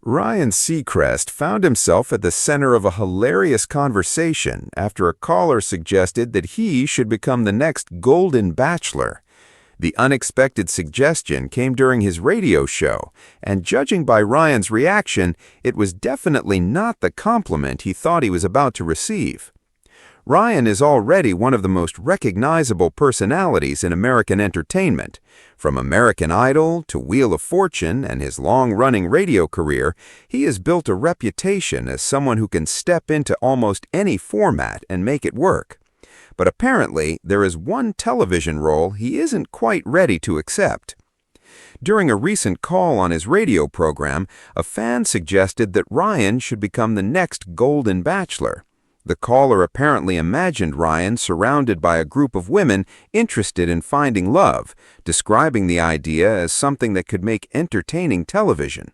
Ryan Seacrest found himself at the center of a hilarious conversation after a caller suggested that he should become the next Golden Bachelor. The unexpected suggestion came during his radio show, and judging by Ryan's reaction, it was definitely not the compliment he thought he was about to receive. Ryan is already one of the most recognizable personalities in American entertainment. From American Idol to Wheel of Fortune and his long-running radio career, he has built a reputation as someone who can step into almost any format and make it work. But apparently, there is one television role he isn't quite ready to accept. During a recent call on his radio program, a fan suggested that Ryan should become the next Golden Bachelor. The caller apparently imagined Ryan surrounded by a group of women interested in finding love, describing the idea as something that could make entertaining television.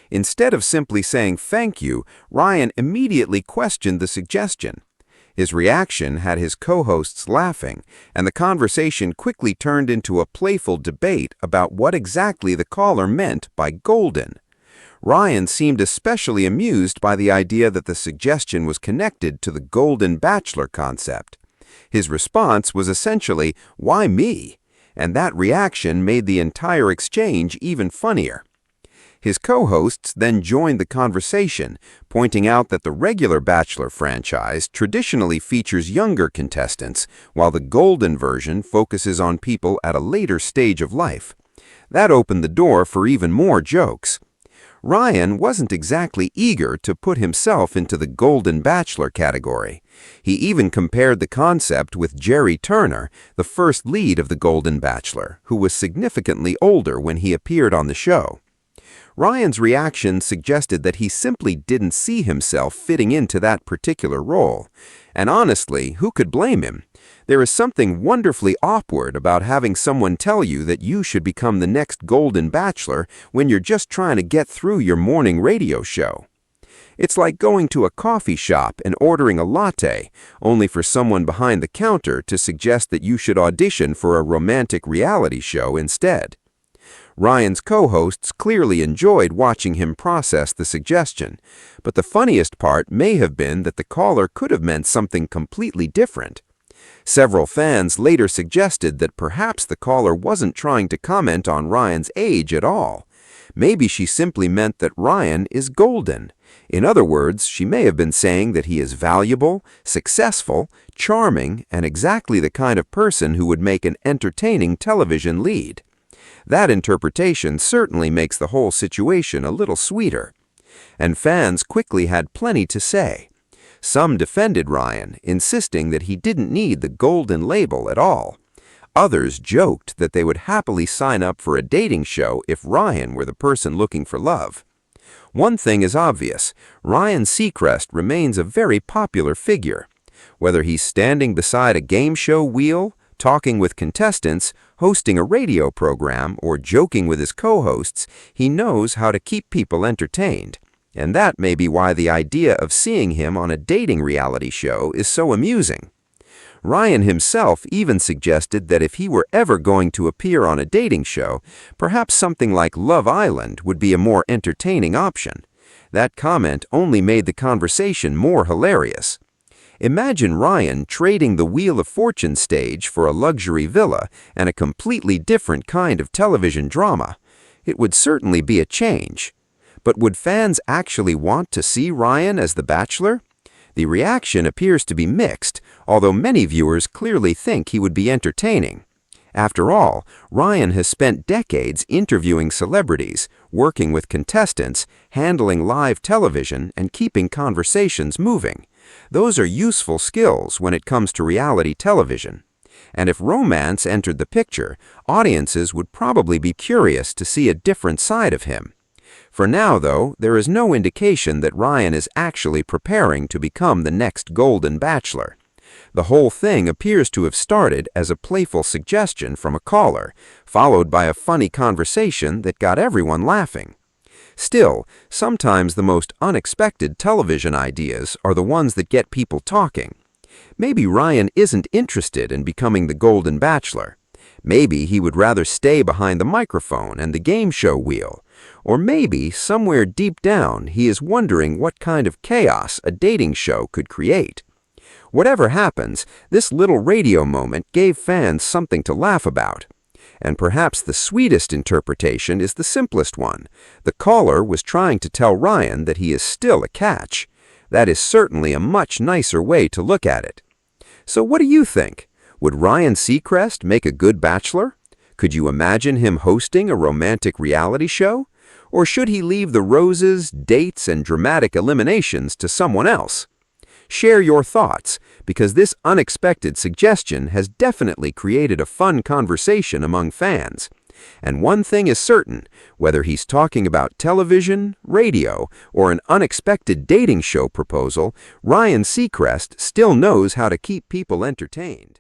Instead of simply saying thank you, Ryan immediately questioned the suggestion. His reaction had his co-hosts laughing, and the conversation quickly turned into a playful debate about what exactly the caller meant by golden. Ryan seemed especially amused by the idea that the suggestion was connected to the Golden Bachelor concept. His response was essentially, "Why me?" And that reaction made the entire exchange even funnier. His co-hosts then joined the conversation, pointing out that the regular Bachelor franchise traditionally features younger contestants, while the Golden version focuses on people at a later stage of life. That opened the door for even more jokes. Ryan wasn't exactly eager to put himself into the Golden Bachelor category. He even compared the concept with Jerry Turner, the first lead of the Golden Bachelor, who was significantly older when he appeared on the show. Ryan's reaction suggested that he simply didn't see himself fitting into that particular role. And honestly, who could blame him? There is something wonderfully awkward about having someone tell you that you should become the next Golden Bachelor when you're just trying to get through your morning radio show. It's like going to a coffee shop and ordering a latte, only for someone behind the counter to suggest that you should audition for a romantic reality show instead. Ryan's co-hosts clearly enjoyed watching him process the suggestion, but the funniest part may have been that the caller could have meant something completely different. Several fans later suggested that perhaps the caller wasn't trying to comment on Ryan's age at all. Maybe she simply meant that Ryan is golden. In other words, she may have been saying that he is valuable, successful, charming, and exactly the kind of person who would make an entertaining television lead. That interpretation certainly makes the whole situation a little sweeter. And fans quickly had plenty to say. Some defended Ryan, insisting that he didn't need the golden label at all. Others joked that they would happily sign up for a dating show if Ryan were the person looking for love. One thing is obvious, Ryan Seacrest remains a very popular figure. Whether he's standing beside a game show wheel, talking with contestants, hosting a radio program, or joking with his co-hosts, he knows how to keep people entertained. And that may be why the idea of seeing him on a dating reality show is so amusing. Ryan himself even suggested that if he were ever going to appear on a dating show, perhaps something like Love Island would be a more entertaining option. That comment only made the conversation more hilarious. Imagine Ryan trading the Wheel of Fortune stage for a luxury villa and a completely different kind of television drama. It would certainly be a change. But would fans actually want to see Ryan as the Bachelor? The reaction appears to be mixed, although many viewers clearly think he would be entertaining. After all, Ryan has spent decades interviewing celebrities, working with contestants, handling live television, and keeping conversations moving. Those are useful skills when it comes to reality television. And if romance entered the picture, audiences would probably be curious to see a different side of him. For now, though, there is no indication that Ryan is actually preparing to become the next Golden Bachelor. The whole thing appears to have started as a playful suggestion from a caller, followed by a funny conversation that got everyone laughing. Still, sometimes the most unexpected television ideas are the ones that get people talking. Maybe Ryan isn't interested in becoming the Golden Bachelor. Maybe he would rather stay behind the microphone and the game show wheel. Or maybe, somewhere deep down, he is wondering what kind of chaos a dating show could create. Whatever happens, this little radio moment gave fans something to laugh about. And perhaps the sweetest interpretation is the simplest one. The caller was trying to tell Ryan that he is still a catch. That is certainly a much nicer way to look at it. So what do you think? Would Ryan Seacrest make a good bachelor? Could you imagine him hosting a romantic reality show? Or should he leave the roses, dates, and dramatic eliminations to someone else? Share your thoughts, because this unexpected suggestion has definitely created a fun conversation among fans. And one thing is certain, whether he's talking about television, radio, or an unexpected dating show proposal, Ryan Seacrest still knows how to keep people entertained.